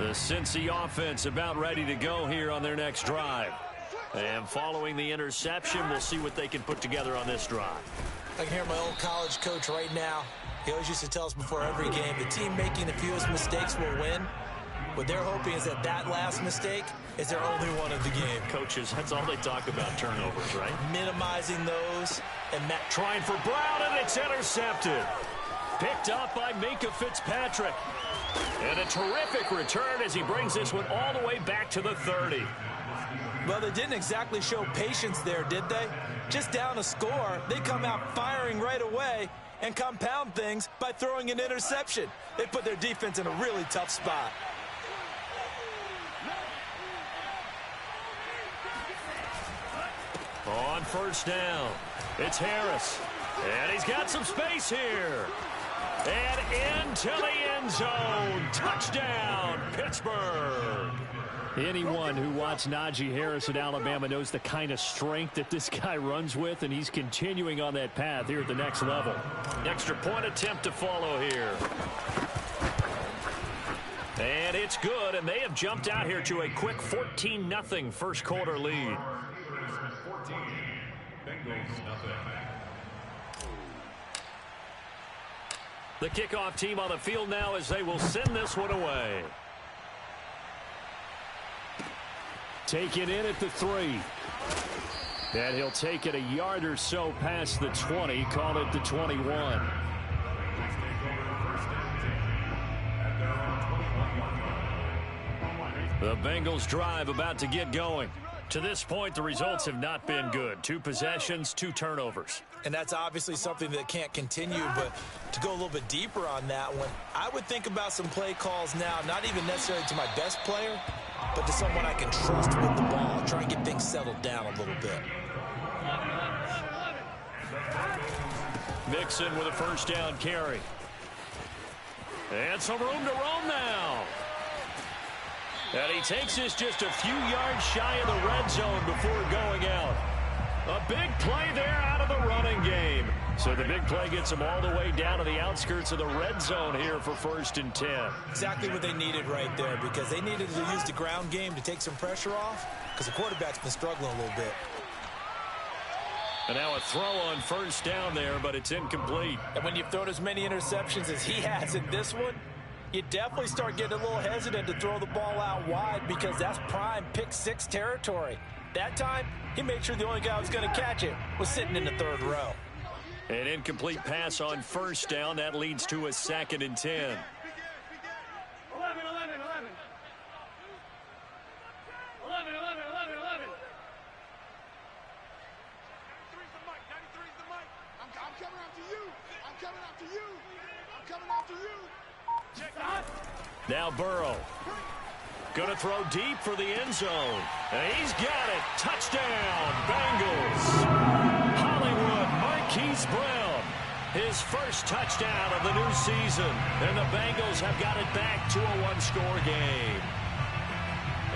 The Cincy offense about ready to go here on their next drive. And following the interception, we'll see what they can put together on this drive. I can hear my old college coach right now. He always used to tell us before every game, the team making the fewest mistakes will win. What they're hoping is that that last mistake is their only one of the game. Coaches, that's all they talk about, turnovers, right? Minimizing those. And trying for Brown, and it's intercepted. Picked up by Minkah Fitzpatrick. And a terrific return as he brings this one all the way back to the 30. Well, they didn't exactly show patience there, did they? Just down a score, they come out firing right away and compound things by throwing an interception. They put their defense in a really tough spot. On first down, it's Harris. And he's got some space here. And into the end zone. Touchdown, Pittsburgh. Anyone who watched Najee Harris at Alabama knows the kind of strength that this guy runs with, and he's continuing on that path here at the next level. Extra point attempt to follow here. And it's good, and they have jumped out here to a quick 14-0 first quarter lead. The kickoff team on the field now as they will send this one away. Take it in at the 3. And he'll take it a yard or so past the 20, call it the 21. The Bengals drive about to get going. To this point, the results have not been good. 2 possessions, 2 turnovers. And that's obviously something that can't continue, but to go a little bit deeper on that one, I would think about some play calls now, not even necessarily to my best player, but to someone I can trust with the ball. Try and get things settled down a little bit. Mixon with a first down carry. And some room to roam now. And he takes this just a few yards shy of the red zone before going out. A big play there out of the running game. So the big play gets them all the way down to the outskirts of the red zone here for 1st and 10. Exactly what they needed right there, because they needed to use the ground game to take some pressure off, because the quarterback's been struggling a little bit. And now a throw on first down there, but it's incomplete. And when you've thrown as many interceptions as he has in this one, you definitely start getting a little hesitant to throw the ball out wide, because that's prime pick 6 territory. That time, he made sure the only guy who was going to catch it was sitting in the 3rd row. An incomplete pass on first down. That leads to a 2nd and 10. 11. 93's Now Burrow. Going to throw deep for the end zone. And he's got it. Touchdown, Bengals. Hollywood Marquise Brown. His first touchdown of the new season. And the Bengals have got it back to a 1-score game.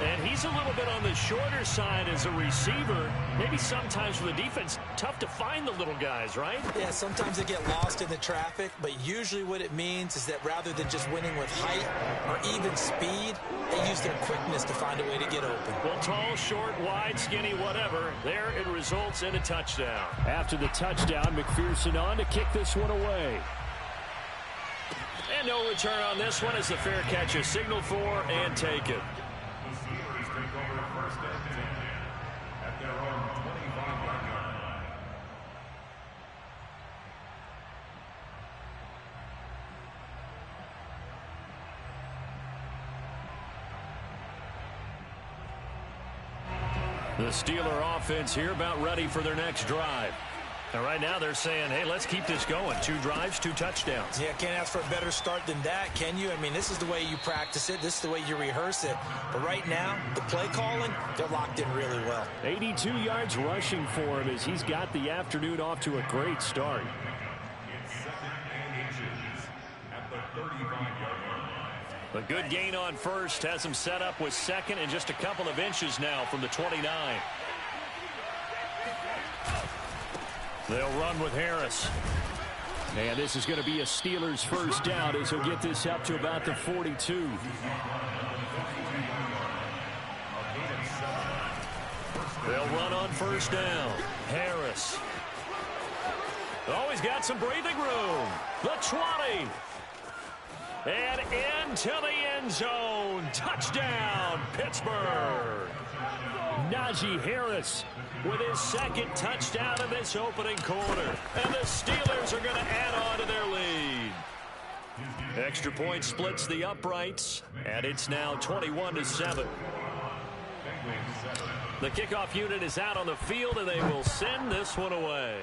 And he's a little bit on the shorter side as a receiver. Maybe sometimes for the defense, tough to find the little guys, right? Yeah, sometimes they get lost in the traffic, but usually what it means is that rather than just winning with height or even speed, they use their quickness to find a way to get open. Well, tall, short, wide, skinny, whatever, there it results in a touchdown. After the touchdown, McPherson on to kick this one away. And no return on this one as the fair catch is signaled for and taken. The Steeler offense here about ready for their next drive. And right now they're saying, hey, let's keep this going. 2 drives, 2 touchdowns. Yeah, can't ask for a better start than that, can you? I mean, this is the way you practice it. This is the way you rehearse it. But right now, the play calling, they're locked in really well. 82 yards rushing for him as he's got the afternoon off to a great start. A good gain on first has him set up with 2nd and just a couple of inches now from the 29. They'll run with Harris. And this is going to be a Steelers first down as he'll get this up to about the 42. They'll run on first down. Harris. Oh, he's got some breathing room. The 20. And into the end zone. Touchdown, Pittsburgh. Najee Harris with his second touchdown in this opening quarter. And the Steelers are going to add on to their lead. Extra point splits the uprights, and it's now 21-7. The kickoff unit is out on the field, and they will send this one away.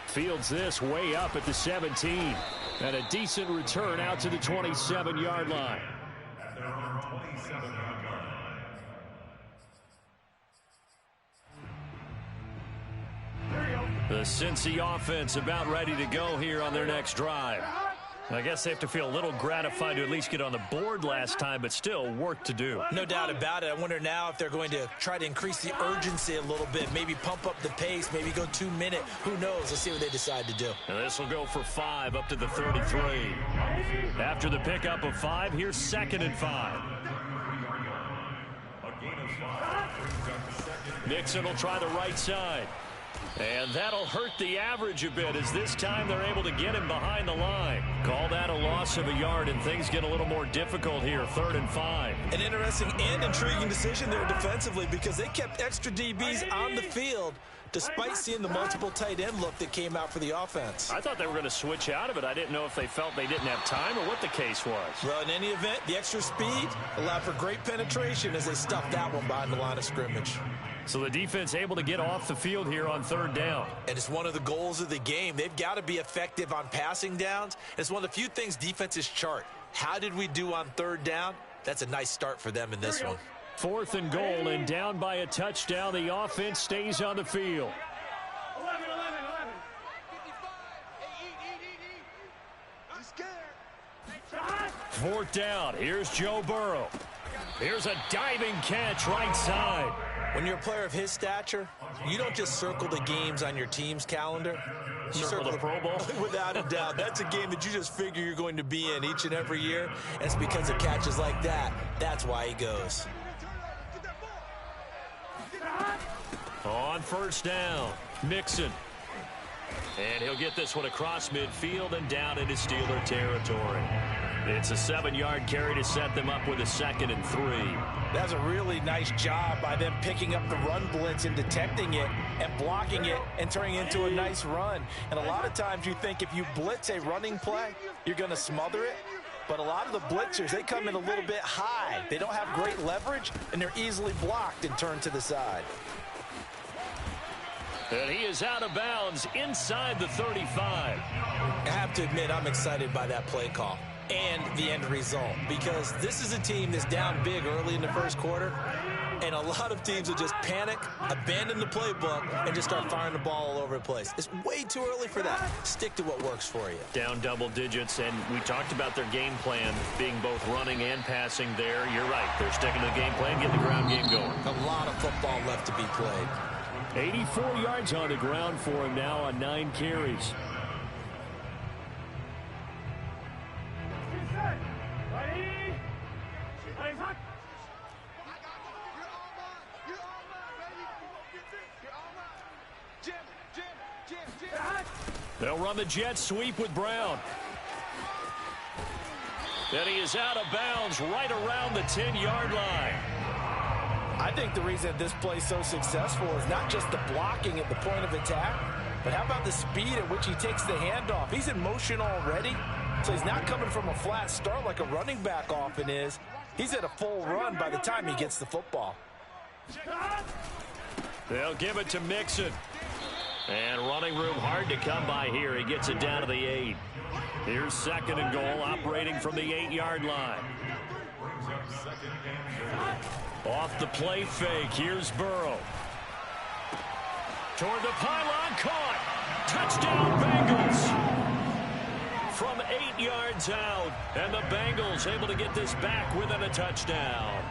Fields this way up at the 17. And a decent return out to the 27-yard line. The Cincy offense about ready to go here on their next drive. I guess they have to feel a little gratified to at least get on the board last time, but still work to do. No doubt about it. I wonder now if they're going to try to increase the urgency a little bit, maybe pump up the pace, maybe go 2-minute. Who knows? Let's see what they decide to do. And this will go for 5 up to the 33. After the pickup of 5, here's 2nd and 5. Nixon will try the right side. And that'll hurt the average a bit as this time they're able to get him behind the line. Call that a loss of a yard, and things get a little more difficult here, 3rd and 5. An interesting and intriguing decision there defensively because they kept extra DBs on the field despite seeing the multiple tight end look that came out for the offense. I thought they were going to switch out of it. I didn't know if they felt they didn't have time or what the case was. Well, in any event, the extra speed allowed for great penetration as they stuffed that one behind the line of scrimmage. So the defense able to get off the field here on 3rd down. And it's one of the goals of the game. They've got to be effective on passing downs. It's one of the few things defenses chart. How did we do on 3rd down? That's a nice start for them in this one. 4th and goal, and down by a touchdown. The offense stays on the field. 4th down. Here's Joe Burrow. Here's a diving catch right side. When you're a player of his stature, you don't just circle the games on your team's calendar. You circle the Pro Bowl. Without a doubt. That's a game that you just figure you're going to be in each and every year. And it's because of catches like that. That's why he goes. On 1st down, Mixon. And he'll get this one across midfield and down into Steeler territory. It's a 7-yard carry to set them up with a 2nd and 3. That's a really nice job by them picking up the run blitz and detecting it and blocking it and turning it into a nice run. And a lot of times you think if you blitz a running play, you're going to smother it. But a lot of the blitzers, they come in a little bit high. They don't have great leverage, and they're easily blocked and turned to the side. And he is out of bounds inside the 35. I have to admit, I'm excited by that play call and the end result because this is a team that's down big early in the 1st quarter, and a lot of teams will just panic, abandon the playbook, and just start firing the ball all over the place. It's way too early for that. Stick to what works for you. Down double digits, and we talked about their game plan being both running and passing there. You're right. They're sticking to the game plan, getting the ground game going. A lot of football left to be played. 84 yards on the ground for him now on 9 carries. They'll run the jet sweep with Brown. And he is out of bounds right around the 10-yard line. I think the reason this play is so successful is not just the blocking at the point of attack, but how about the speed at which he takes the handoff? He's in motion already, so he's not coming from a flat start like a running back often is. He's at a full run by the time he gets the football. They'll give it to Mixon. And running room hard to come by here. He gets it down to the 8. Here's 2nd and goal, operating from the 8-yard line. Off the play fake, here's Burrow. Toward the pylon, caught. Touchdown, Bengals. From 8 yards out, and the Bengals able to get this back within a touchdown.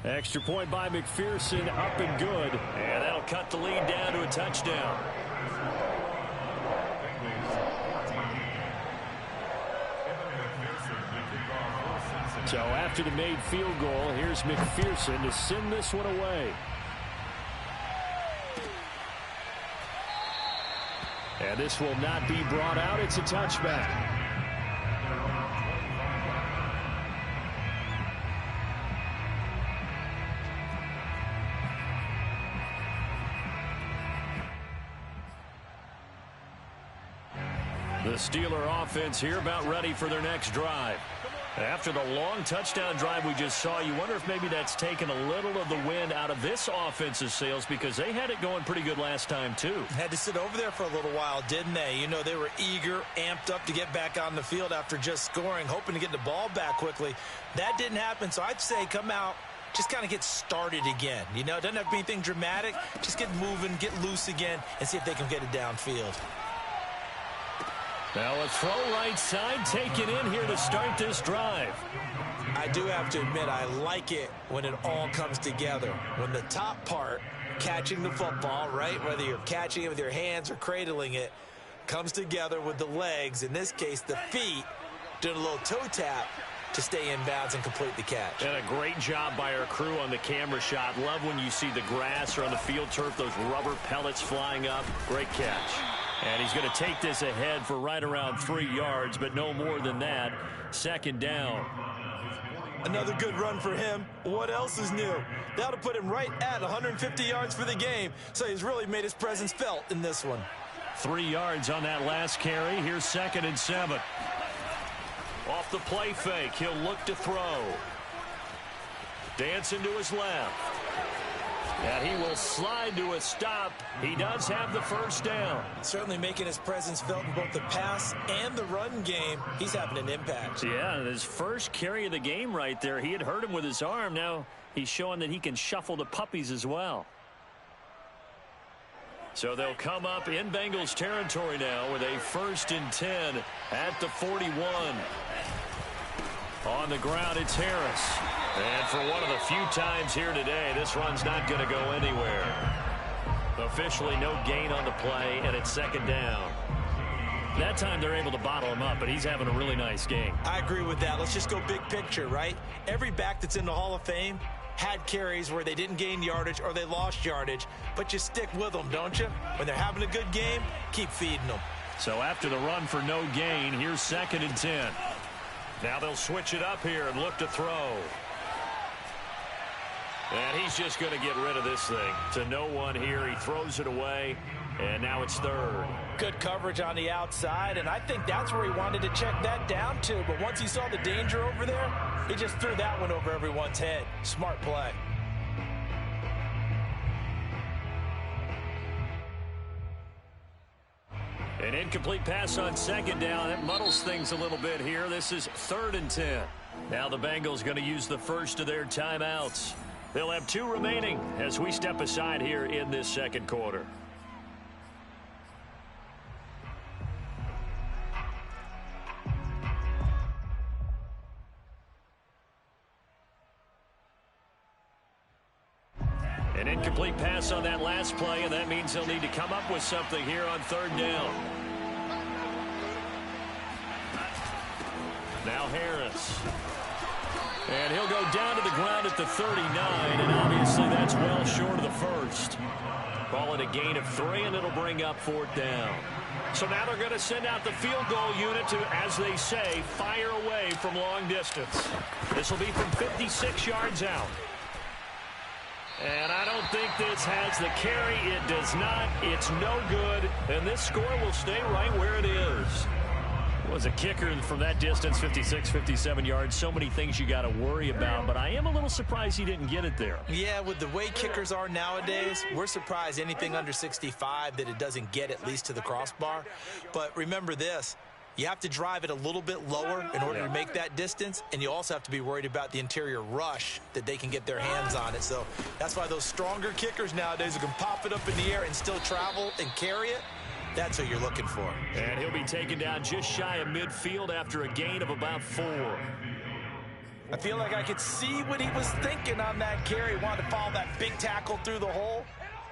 Extra point by McPherson, up and good. And that'll cut the lead down to a touchdown. So after the made field goal, here's McPherson to send this one away. And this will not be brought out. It's a touchback. The Steeler offense here about ready for their next drive. After the long touchdown drive we just saw, you wonder if maybe that's taken a little of the wind out of this offense's sails, because they had it going pretty good last time too. Had to sit over there for a little while, didn't they? You know, they were eager, amped up to get back on the field after just scoring, hoping to get the ball back quickly. That didn't happen, so I'd say come out, just kind of get started again. You know, it doesn't have to be anything dramatic. Just get moving, get loose again, and see if they can get it downfield. Now a throw right side taken in here to start this drive. I do have to admit, I like it when it all comes together. When the top part, catching the football, right, whether you're catching it with your hands or cradling it, comes together with the legs, in this case the feet, doing a little toe tap to stay in bounds and complete the catch. And a great job by our crew on the camera shot. Love when you see the grass or on the field turf, those rubber pellets flying up. Great catch. And he's going to take this ahead for right around 3 yards, but no more than that. Second down. Another good run for him. What else is new? That'll put him right at 150 yards for the game, so he's really made his presence felt in this one. 3 yards on that last carry. Here's 2nd and 7. Off the play fake, he'll look to throw. Dancing to his left. And he will slide to a stop. He does have the first down. Certainly making his presence felt in both the pass and the run game. He's having an impact. Yeah, his first carry of the game right there. He had hurt him with his arm. Now he's showing that he can shuffle the puppies as well. So they'll come up in Bengals territory now with a 1st and 10 at the 41. On the ground, it's Harris. And for one of the few times here today, this run's not going to go anywhere. Officially no gain on the play, and it's 2nd down. That time they're able to bottle him up, but he's having a really nice game. I agree with that. Let's just go big picture, right? Every back that's in the Hall of Fame had carries where they didn't gain yardage or they lost yardage, but you stick with them, don't you? When they're having a good game, keep feeding them. So after the run for no gain, here's 2nd and 10. Now they'll switch it up here and look to throw. And he's just going to get rid of this thing to no one here. He throws it away, and now it's 3rd. Good coverage on the outside, and I think that's where he wanted to check that down to. But once he saw the danger over there, he just threw that one over everyone's head. Smart play. An incomplete pass on 2nd down. That muddles things a little bit here. This is 3rd and 10. Now the Bengals going to use the first of their timeouts. They'll have 2 remaining as we step aside here in this 2nd quarter. An incomplete pass on that last play, and that means they'll need to come up with something here on 3rd down. Now Harris. And he'll go down to the ground at the 39, and obviously that's well short of the first. Call it a gain of 3, and it'll bring up 4th down. So now they're going to send out the field goal unit to, as they say, fire away from long distance. This will be from 56 yards out. And I don't think this has the carry. It does not. It's no good. And this score will stay right where it is. Was a kicker from that distance, 56, 57 yards. So many things you got to worry about, but I am a little surprised he didn't get it there. Yeah, with the way kickers are nowadays, we're surprised anything under 65 that it doesn't get at least to the crossbar. But remember this, you have to drive it a little bit lower in order to make that distance, and you also have to be worried about the interior rush that they can get their hands on it. So that's why those stronger kickers nowadays who can pop it up in the air and still travel and carry it, that's what you're looking for. And he'll be taken down just shy of midfield after a gain of about 4. I feel like I could see what he was thinking on that carry. Wanted to follow that big tackle through the hole.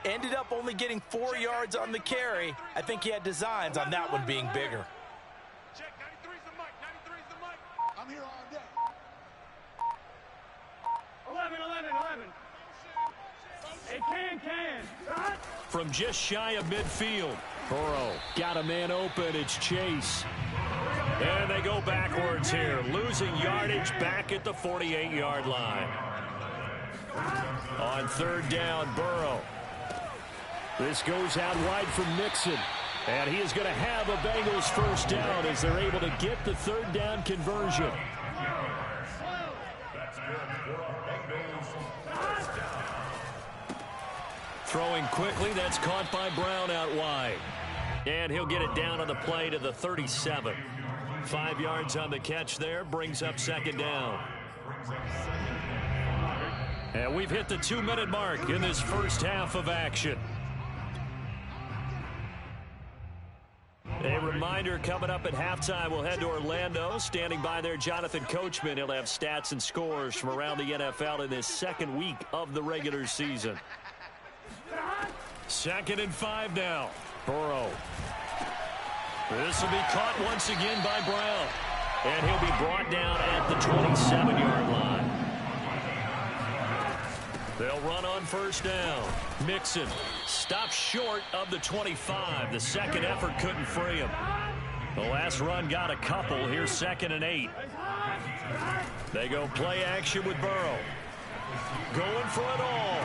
Ended up only getting 4 yards on the carry. I think he had designs on that one being bigger. Check, 93's the mic, 93's the mic. I'm here all day. 11. Hey, can. From just shy of midfield, Burrow got a man open. It's Chase. And they go backwards here, losing yardage back at the 48-yard line. On third down, Burrow. This goes out wide for Mixon. And he is going to have a Bengals first down as they're able to get the third down conversion. Throwing quickly, that's caught by Brown out wide. And he'll get it down on the play to the 37. 5 yards on the catch there, brings up second down. And we've hit the 2-minute mark in this first half of action. A reminder, coming up at halftime, we'll head to Orlando. Standing by there, Jonathan Coachman. He'll have stats and scores from around the NFL in this second week of the regular season. 2nd and 5 now. Burrow. This will be caught once again by Brown. And he'll be brought down at the 27-yard line. They'll run on first down. Mixon stops short of the 25. The second effort couldn't free him. The last run got a couple. Here's 2nd and 8. They go play action with Burrow. Going for it all.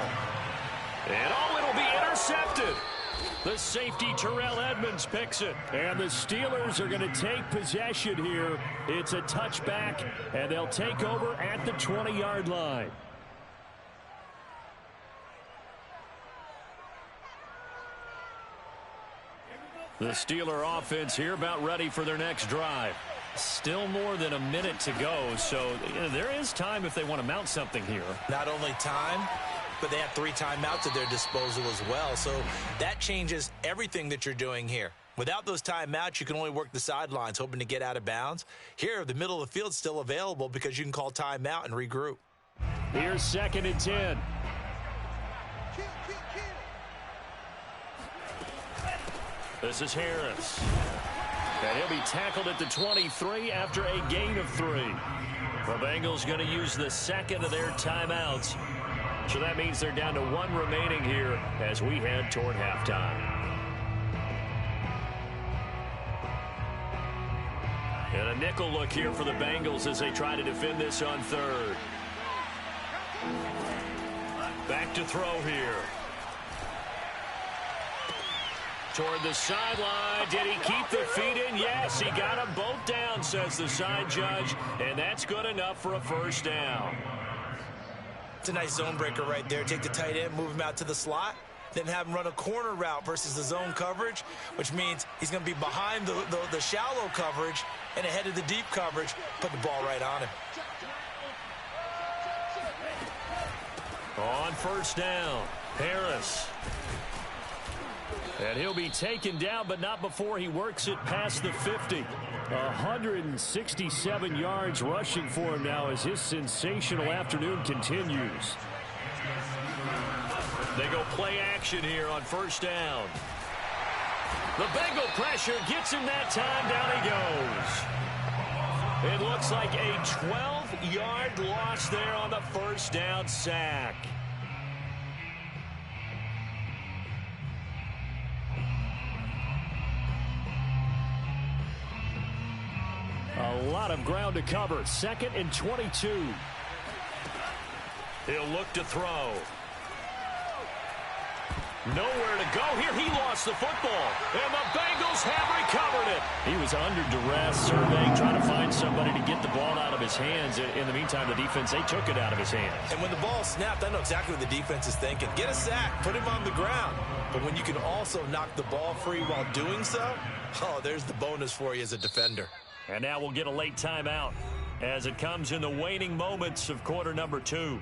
And it'll be intercepted. The safety, Terrell Edmonds, picks it. And the Steelers are going to take possession here. It's a touchback, and they'll take over at the 20-yard line. The Steeler offense here about ready for their next drive. Still more than a minute to go, so there is time if they want to mount something here. Not only time, but they have 3 timeouts at their disposal as well. So that changes everything that you're doing here. Without those timeouts, you can only work the sidelines, hoping to get out of bounds. Here, the middle of the field's still available because you can call timeout and regroup. Here's 2nd and 10. This is Harris. And he'll be tackled at the 23 after a gain of 3. The Bengals going to use the second of their timeouts. So that means they're down to 1 remaining here as we head toward halftime. And a nickel look here for the Bengals as they try to defend this on third. Back to throw here. Toward the sideline. Did he keep the feet in? Yes, he got them both down, says the side judge. And that's good enough for a first down. It's a nice zone breaker right there. Take the tight end, move him out to the slot, then have him run a corner route versus the zone coverage, which means he's going to be behind the shallow coverage and ahead of the deep coverage. Put the ball right on him. On first down, Harris. And he'll be taken down, but not before he works it past the 50. 167 yards rushing for him now as his sensational afternoon continues. They go play action here on first down. The Bengal pressure gets him that time. Down he goes. It looks like a 12-yard loss there on the first down sack. A lot of ground to cover. 2nd and 22. He'll look to throw. Nowhere to go here. He lost the football. And the Bengals have recovered it. He was under duress, surveying, trying to find somebody to get the ball out of his hands. In the meantime, the defense, they took it out of his hands. And when the ball snapped, I know exactly what the defense is thinking. Get a sack, put him on the ground. But when you can also knock the ball free while doing so, oh, there's the bonus for you as a defender. And now we'll get a late timeout as it comes in the waning moments of quarter number 2.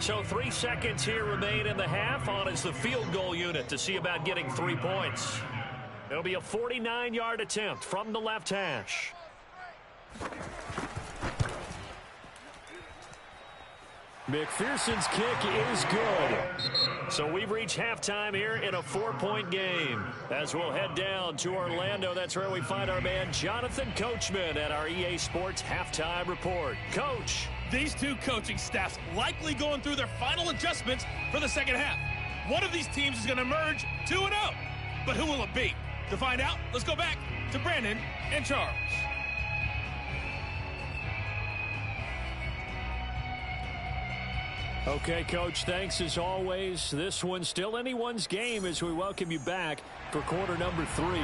So 3 seconds here remain in the half. On is the field goal unit to see about getting 3 points. It'll be a 49-yard attempt from the left hash. McPherson's kick is good. So we've reached halftime here in a 4-point game. As we'll head down to Orlando, that's where we find our man Jonathan Coachman at our EA Sports Halftime Report. Coach. These two coaching staffs likely going through their final adjustments for the second half. One of these teams is going to emerge 2-0. But who will it be? To find out, let's go back to Brandon and Charles. Okay, Coach, thanks as always. This one's still anyone's game as we welcome you back for quarter number 3.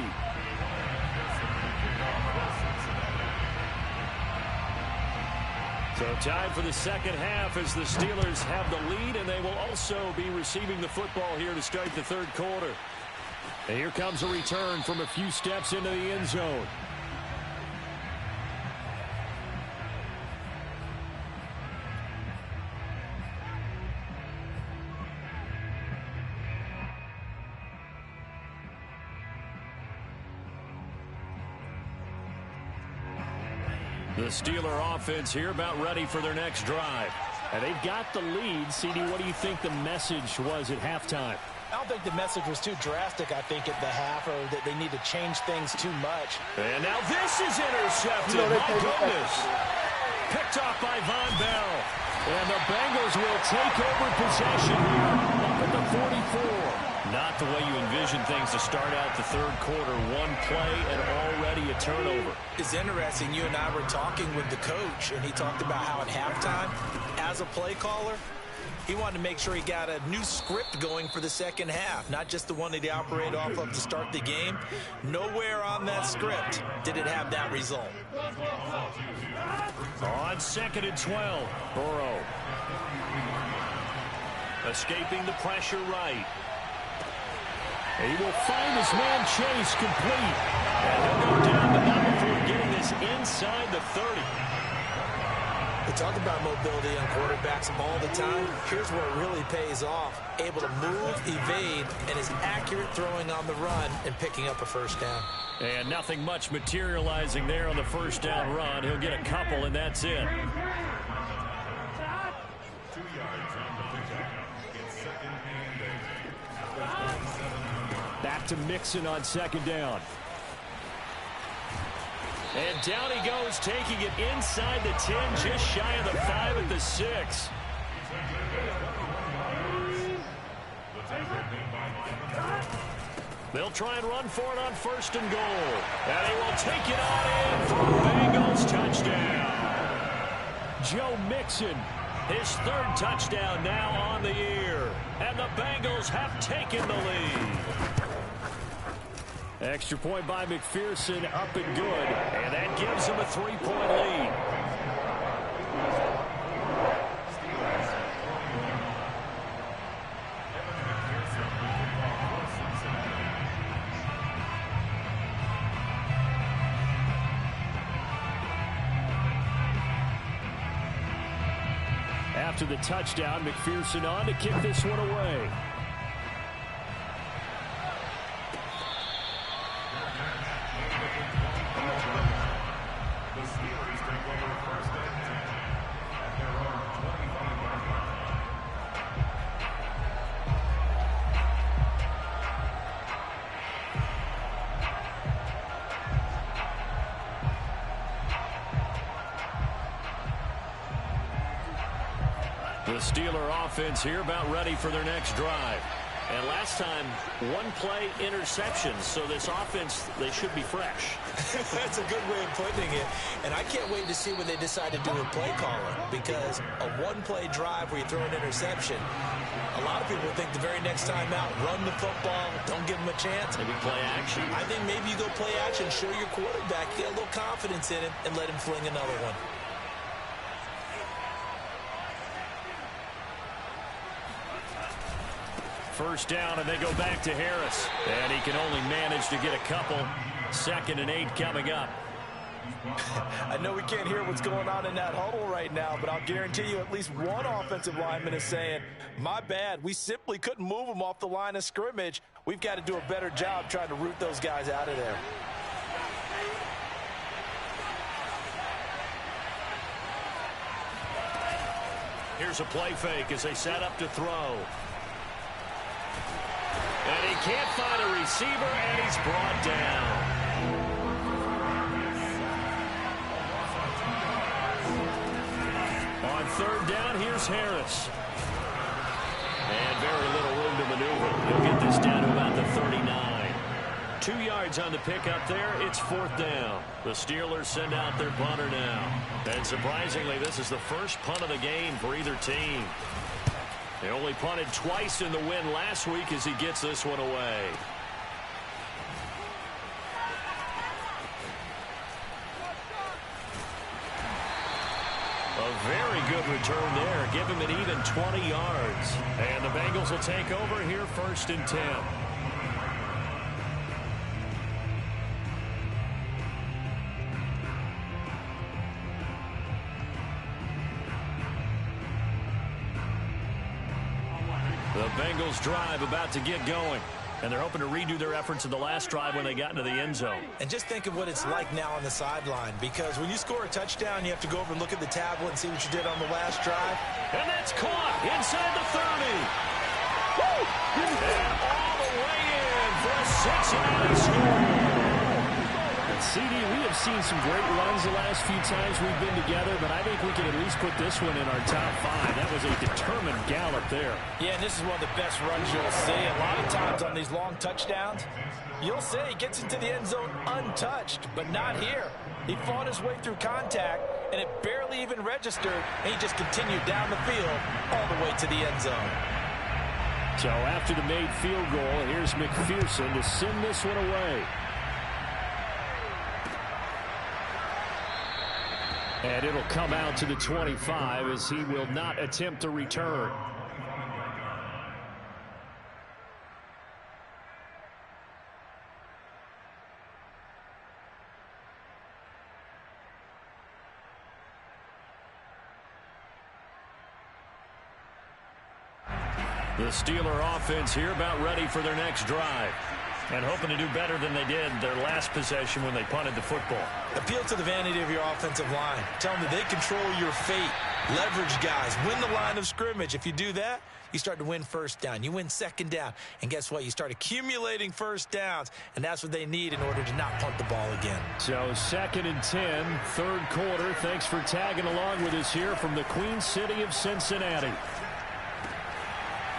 So time for the second half as the Steelers have the lead, and they will also be receiving the football here to start the third quarter. And here comes a return from a few steps into the end zone. The Steeler offense here about ready for their next drive. And they've got the lead. CD, what do you think the message was at halftime? I don't think the message was too drastic, I think, at the half, or that they need to change things too much. And now this is intercepted. My goodness. Picked off by Von Bell. And the Bengals will take over possession here up at the 44. Not the way you envision things to start out the third quarter. One play and already a turnover. It's interesting. You and I were talking with the coach, and he talked about how at halftime, as a play caller, he wanted to make sure he got a new script going for the second half, not just the one that he operated off of to start the game. Nowhere on that script did it have that result. On 2nd and 12, Burrow. Escaping the pressure right. He will find his man Chase complete. And he'll go down the number before getting this inside the 30. We talk about mobility on quarterbacks all the time. Here's where it really pays off. Able to move, evade, and is accurate throwing on the run and picking up a first down. And nothing much materializing there on the first down run. He'll get a couple, and that's it. Back to Mixon on 2nd down. And down he goes, taking it inside the 10, just shy of the 5 at the 6. They'll try and run for it on 1st and goal. And he will take it on in for a Bengals touchdown. Joe Mixon, his 3rd touchdown now on the year. And the Bengals have taken the lead. Extra point by McPherson, up and good. And that gives him a 3-point lead. After the touchdown, McPherson on to kick this one away. The Steeler offense here about ready for their next drive. And last time, 1-play interceptions. So this offense, they should be fresh. That's a good way of putting it. And I can't wait to see what they decide to do with play calling. Because a 1-play drive where you throw an interception, a lot of people think the very next time out, run the football, don't give them a chance. Maybe play action. I think maybe you go play action, show your quarterback, get a little confidence in him, and let him fling another one. First down, and they go back to Harris. And he can only manage to get a couple. 2nd and 8 coming up. I know we can't hear what's going on in that huddle right now, but I'll guarantee you at least one offensive lineman is saying, my bad, we simply couldn't move them off the line of scrimmage. We've got to do a better job trying to root those guys out of there. Here's a play fake as they set up to throw. And he can't find a receiver, and he's brought down. On third down, here's Harris. And very little room to maneuver. He'll get this down to about the 39. 2 yards on the pickup there. It's fourth down. The Steelers send out their punter now. And surprisingly, this is the first punt of the game for either team. They only punted twice in the win last week as he gets this one away. A very good return there. Give him an even 20 yards. And the Bengals will take over here first and 10. The Bengals drive about to get going. And they're hoping to redo their efforts in the last drive when they got into the end zone. And just think of what it's like now on the sideline, because when you score a touchdown, you have to go over and look at the tablet and see what you did on the last drive. And that's caught inside the 30. Woo! And all the way in for a Cincinnati score. CD, we have seen some great runs the last few times we've been together, but I think we can at least put this one in our top 5. That was a determined gallop there. Yeah, and this is one of the best runs you'll see. A lot of times on these long touchdowns, you'll say he gets into the end zone untouched, but not here. He fought his way through contact, and it barely even registered, and he just continued down the field all the way to the end zone. So after the made field goal, here's McPherson to send this one away. And it'll come out to the 25 as he will not attempt a return. The Steeler offense here about ready for their next drive. And hoping to do better than they did their last possession when they punted the football. Appeal to the vanity of your offensive line. Tell them that they control your fate. Leverage guys. Win the line of scrimmage. If you do that, you start to win first down. You win second down. And guess what? You start accumulating first downs. And that's what they need in order to not punt the ball again. So second and 10, third quarter. Thanks for tagging along with us here from the Queen City of Cincinnati.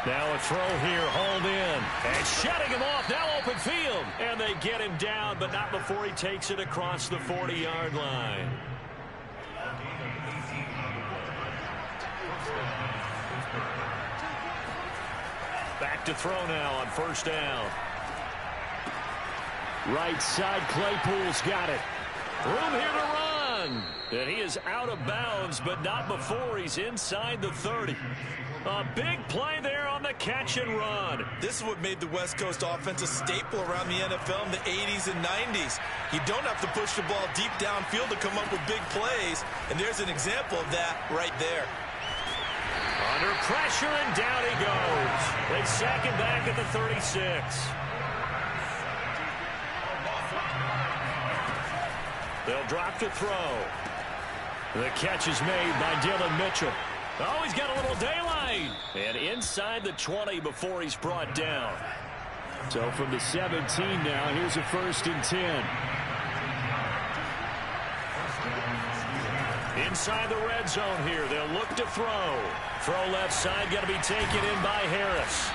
Now a throw here, hauled in, and shutting him off, now open field. And they get him down, but not before he takes it across the 40-yard line. Back to throw now on first down. Right side, Claypool's got it. Room here to run. And he is out of bounds, but not before he's inside the 30. A big play there on the catch and run. This is what made the West Coast offense a staple around the NFL in the 80s and 90s. You don't have to push the ball deep downfield to come up with big plays, and there's an example of that right there. Under pressure, and down he goes. They sack him back at the 36. They'll drop to throw. The catch is made by Dillon Mitchell. Oh, he's got a little daylight. And inside the 20 before he's brought down. So from the 17 now, here's a first and 10. Inside the red zone here, they'll look to throw. Throw left side, got to be taken in by Harris.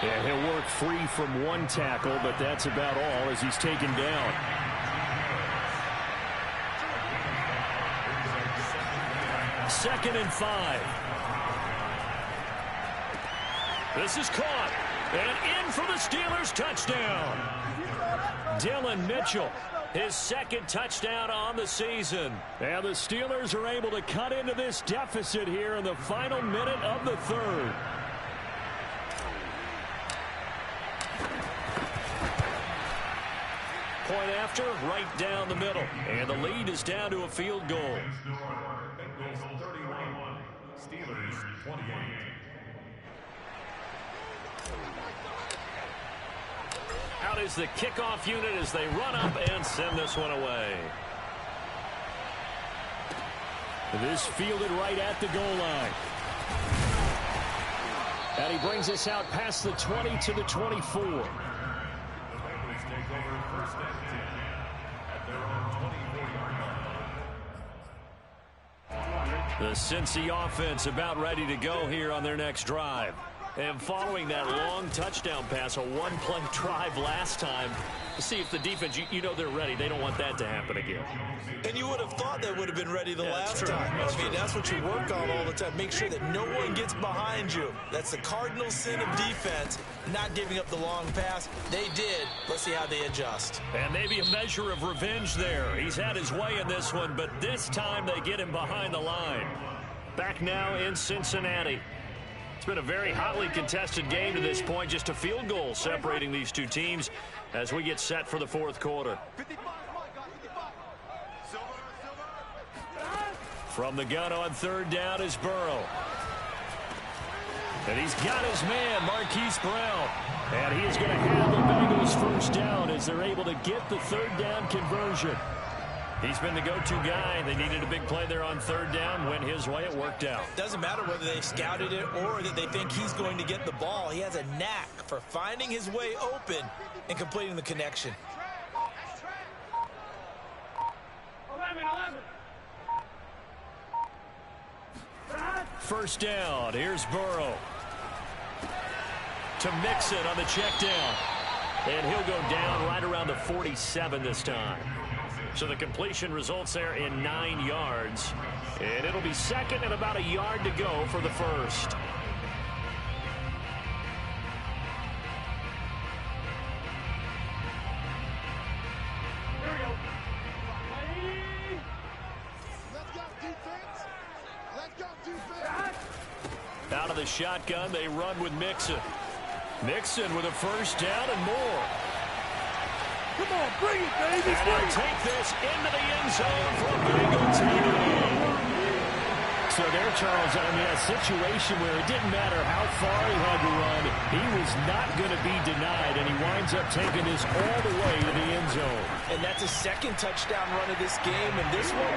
Yeah, he'll work free from one tackle, but that's about all as he's taken down. Second and 5. This is caught. And in for the Steelers touchdown. Dillon Mitchell, his second touchdown on the season. And the Steelers are able to cut into this deficit here in the final minute of the third. Point after, right down the middle. And the lead is down to a field goal. Bengals 31, Steelers 28. Out is the kickoff unit as they run up and send this one away. This fielded right at the goal line. And he brings us out past the 20 to the 24. The Bengals take over first and 10 at their own 24-yard line. The Cincy offense about ready to go here on their next drive. And following that long touchdown pass, a one-play drive last time, to see if the defense, you know they're ready. They don't want that to happen again. And you would have thought they would have been ready the last time. That's what you work on all the time. Make sure that no one gets behind you. That's the cardinal sin of defense, not giving up the long pass. They did. Let's see how they adjust. And maybe a measure of revenge there. He's had his way in this one, but this time they get him behind the line. Back now in Cincinnati. It's been a very hotly contested game to this point. Just a field goal separating these two teams as we get set for the fourth quarter. From the gun on third down is Burrow. And he's got his man, Marquise Brown. And he is going to have the Bengals first down as they're able to get the third down conversion. He's been the go-to guy. They needed a big play there on third down. Went his way. It worked out. Doesn't matter whether they scouted it or that they think he's going to get the ball. He has a knack for finding his way open and completing the connection. 11. First down. Here's Burrow. To Mixon on the check down. And he'll go down right around the 47 this time. So the completion results there in 9 yards. And it'll be second and about a yard to go for the first. Here we go. Let's go, defense. Let's go, defense. Out of the shotgun, they run with Mixon. Mixon with a first down and more. Come on, bring it, baby. And they'll take this into the end zone for a Bengal TD. So there, Charles, I mean, a situation where it didn't matter how far he had to run, he was not going to be denied, and he winds up taking this all the way to the end zone. And that's a second touchdown run of this game, and this one,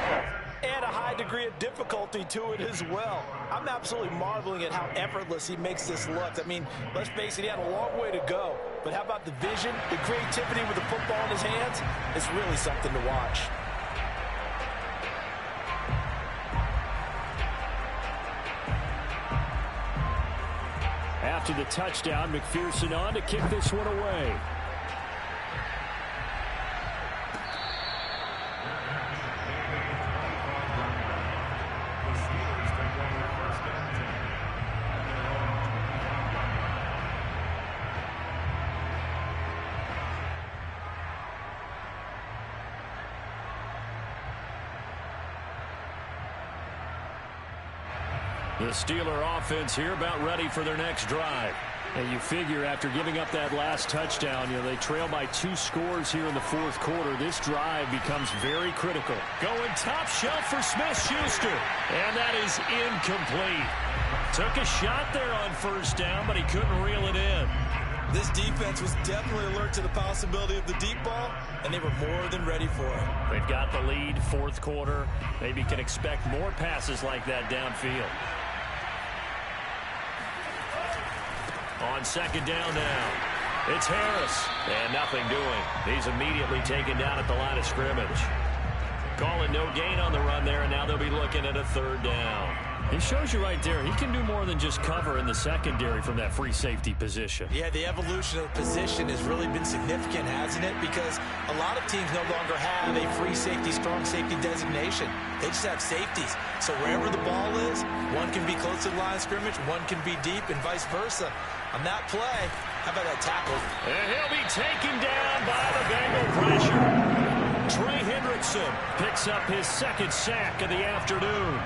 and a high degree of difficulty to it as well. I'm absolutely marveling at how effortless he makes this look. I mean, let's face it, he had a long way to go. But how about the vision, the creativity with the football in his hands? It's really something to watch. After the touchdown, McPherson on to kick this one away. The Steeler offense here about ready for their next drive. And you figure after giving up that last touchdown, you know, they trail by 2 scores here in the fourth quarter. This drive becomes very critical. Going top shelf for Smith-Schuster. And that is incomplete. Took a shot there on first down, but he couldn't reel it in. This defense was definitely alert to the possibility of the deep ball, and they were more than ready for it. They've got the lead, fourth quarter. Maybe can expect more passes like that downfield. On second down now, it's Harris, and nothing doing. He's immediately taken down at the line of scrimmage. Calling no gain on the run there, and now they'll be looking at a third down. He shows you right there, he can do more than just cover in the secondary from that free safety position. Yeah, the evolution of the position has really been significant, hasn't it? Because a lot of teams no longer have a free safety, strong safety designation. They just have safeties. So wherever the ball is, one can be close to the line of scrimmage, one can be deep, and vice versa. On that play, how about that tackle? And he'll be taken down by the Bengal pressure. Trey Hendrickson picks up his second sack of the afternoon.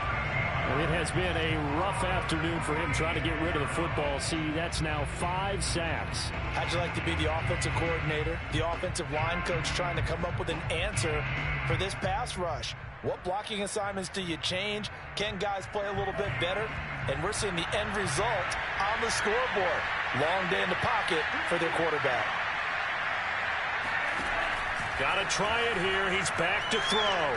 It has been a rough afternoon for him trying to get rid of the football. See, that's now 5 sacks. How'd you like to be the offensive coordinator, the offensive line coach trying to come up with an answer for this pass rush? What blocking assignments do you change? Can guys play a little bit better? And we're seeing the end result on the scoreboard. Long day in the pocket for their quarterback. Got to try it here. He's back to throw.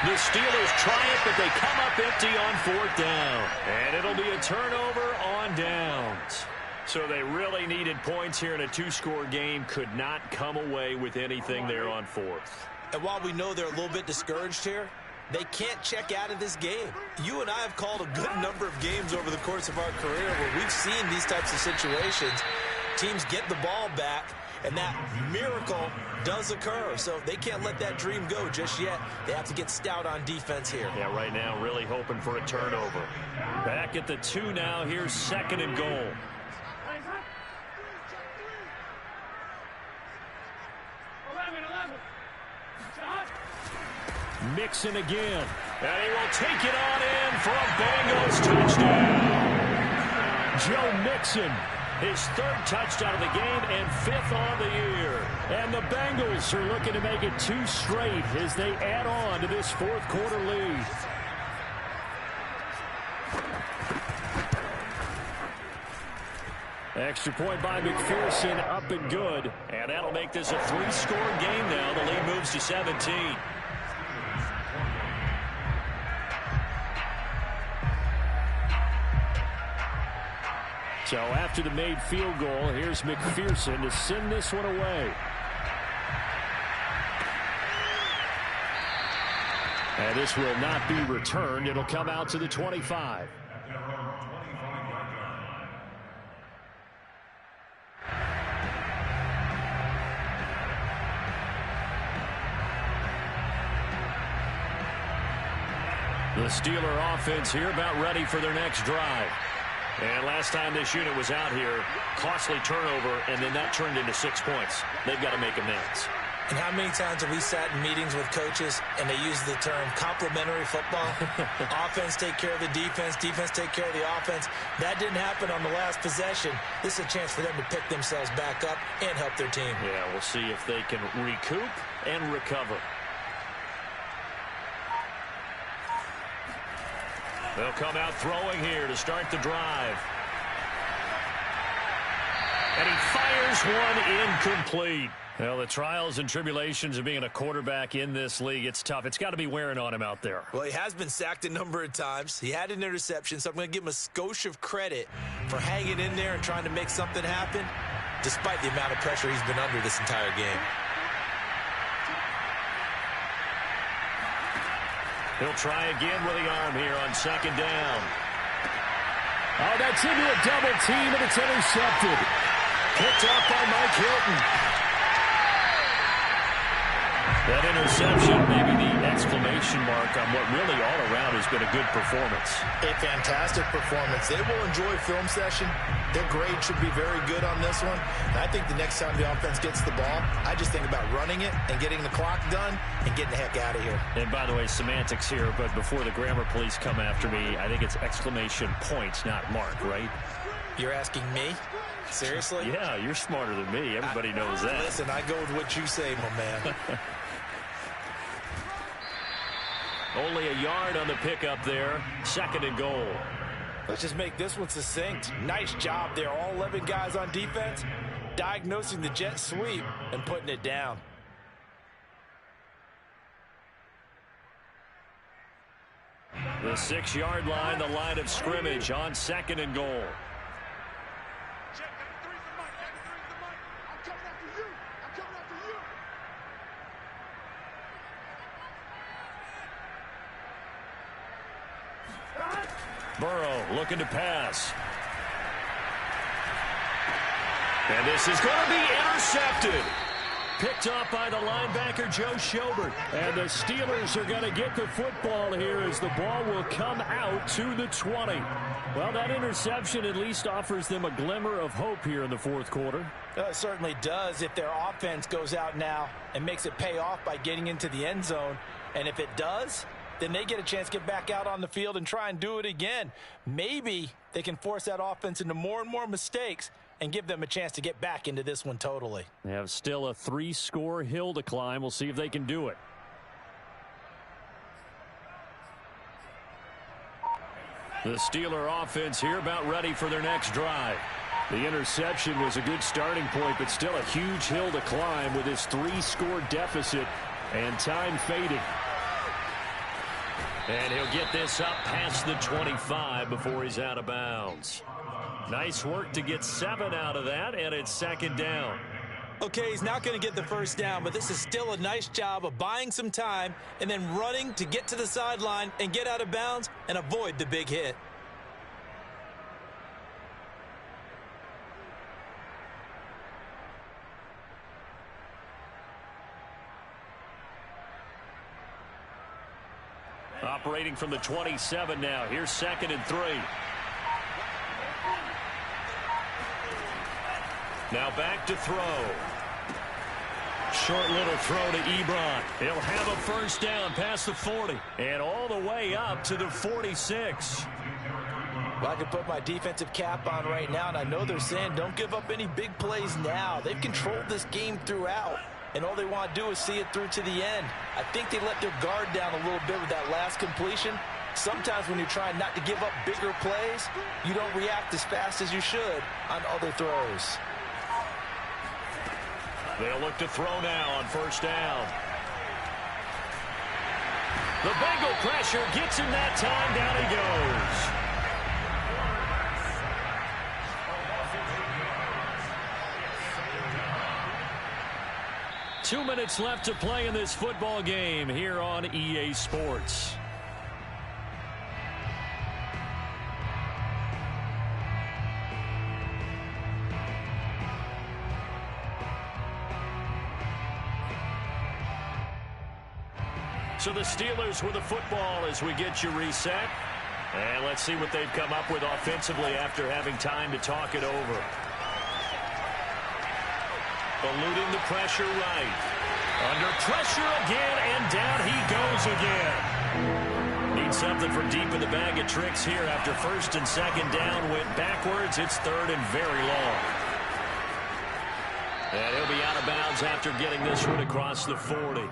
The Steelers try it, but they come up empty on 4th down. And it'll be a turnover on downs. So they really needed points here in a 2-score game. Could not come away with anything there on 4th. And while we know they're a little bit discouraged here, they can't check out of this game. You and I have called a good number of games over the course of our career where we've seen these types of situations. Teams get the ball back, and that miracle does occur. So they can't let that dream go just yet. They have to get stout on defense here. Yeah, right now really hoping for a turnover. Back at the 2 now. Here's 2nd and goal. Mixon again. And he will take it on in for a Bengals touchdown. Joe Mixon. His 3rd touchdown of the game and 5th on the year. And the Bengals are looking to make it 2 straight as they add on to this 4th quarter lead. Extra point by McPherson, up and good. And that'll make this a 3-score game now. The lead moves to 17. So after the made field goal, here's McPherson to send this one away. And this will not be returned. It'll come out to the 25. The Steeler offense here about ready for their next drive. And last time this unit was out here, costly turnover, and then that turned into 6 points. They've got to make amends. And how many times have we sat in meetings with coaches and they use the term complementary football? Offense take care of the defense, defense take care of the offense. That didn't happen on the last possession. This is a chance for them to pick themselves back up and help their team. Yeah, we'll see if they can recoup and recover. They'll come out throwing here to start the drive. And he fires one incomplete. Well, the trials and tribulations of being a quarterback in this league, it's tough. It's got to be wearing on him out there. Well, he has been sacked a number of times. He had an interception, so I'm going to give him a skosh of credit for hanging in there and trying to make something happen, despite the amount of pressure he's been under this entire game. He'll try again with the arm here on 2nd down. Oh, that's into a double team, and it's intercepted. Picked up by Mike Hilton. That interception, maybe the exclamation mark on what really all around has been a good performance. A fantastic performance. They will enjoy film session. Their grade should be very good on this one. And I think the next time the offense gets the ball, I just think about running it and getting the clock done and getting the heck out of here. And by the way, semantics here, but before the grammar police come after me, I think it's exclamation points, not mark, right? You're asking me? Seriously? Yeah, you're smarter than me. Everybody knows that. Listen, I go with what you say, my man. Only a yard on the pickup there. 2nd and goal. Let's just make this one succinct. Nice job there. All 11 guys on defense, diagnosing the jet sweep and putting it down. The 6-yard line, the line of scrimmage on 2nd and goal. Burrow looking to pass. And this is going to be intercepted. Picked up by the linebacker, Joe Schobert. And the Steelers are going to get the football here as the ball will come out to the 20. Well, that interception at least offers them a glimmer of hope here in the 4th quarter. It certainly does if their offense goes out now and makes it pay off by getting into the end zone. And if it does, then they get a chance to get back out on the field and try and do it again. Maybe they can force that offense into more and more mistakes and give them a chance to get back into this one totally. They have still a 3-score hill to climb. We'll see if they can do it. The Steeler offense here about ready for their next drive. The interception was a good starting point, but still a huge hill to climb with his 3-score deficit and time fading. And he'll get this up past the 25 before he's out of bounds. Nice work to get 7 out of that, and it's second down. Okay, he's not going to get the first down, but this is still a nice job of buying some time and then running to get to the sideline and get out of bounds and avoid the big hit. Operating from the 27 now. Here's 2nd and 3. Now back to throw. Short little throw to Ebron. He'll have a first down past the 40 and all the way up to the 46. Well, I can put my defensive cap on right now, and I know they're saying don't give up any big plays now. They've controlled this game throughout, and all they want to do is see it through to the end. I think they let their guard down a little bit with that last completion. Sometimes when you're trying not to give up bigger plays, you don't react as fast as you should on other throws. They'll look to throw now on first down. The Bengal pressure gets him that time. Down he goes. 2 minutes left to play in this football game here on EA Sports. So the Steelers with the football as we get you reset. And let's see what they've come up with offensively after having time to talk it over. Eluding the pressure right. Under pressure again, and down he goes again. Need something from deep in the bag of tricks here after first and second down. Went backwards. It's 3rd and very long. And he'll be out of bounds after getting this one across the 40.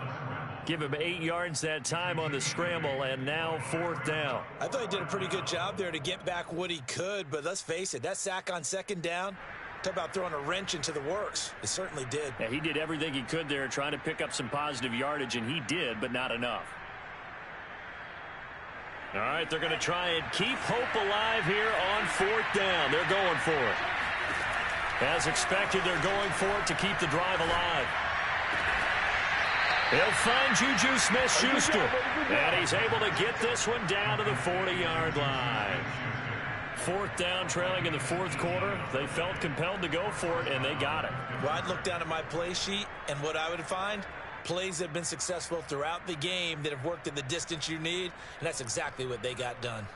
Give him 8 yards that time on the scramble, and now 4th down. I thought he did a pretty good job there to get back what he could, but let's face it, that sack on second down, talk about throwing a wrench into the works. It certainly did. Yeah, he did everything he could there trying to pick up some positive yardage, and he did, but not enough. All right, they're going to try and keep hope alive here on 4th down. They're going for it. As expected, they're going for it to keep the drive alive. He'll find Juju Smith-Schuster, and he's able to get this one down to the 40-yard line. 4th down, trailing in the 4th quarter. They felt compelled to go for it, and they got it. Well, I'd look down at my play sheet, and what I would find, plays that have been successful throughout the game that have worked at the distance you need, and that's exactly what they got done.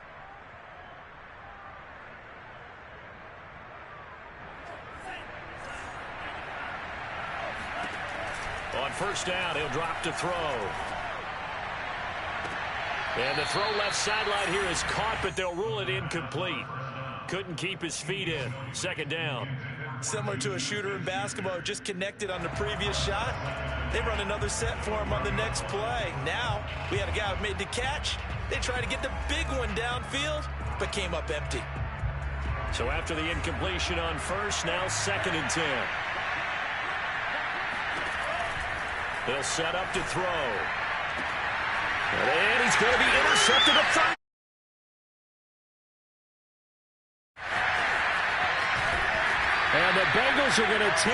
On first down, he'll drop to throw. And the throw left sideline here is caught, but they'll rule it incomplete. Couldn't keep his feet in. 2nd down. Similar to a shooter in basketball, just connected on the previous shot. They run another set for him on the next play. Now, we had a guy who made the catch. They tried to get the big one downfield, but came up empty. So after the incompletion on first, now 2nd and 10. They'll set up to throw. And he's going to be intercepted up front. And the Bengals are going to take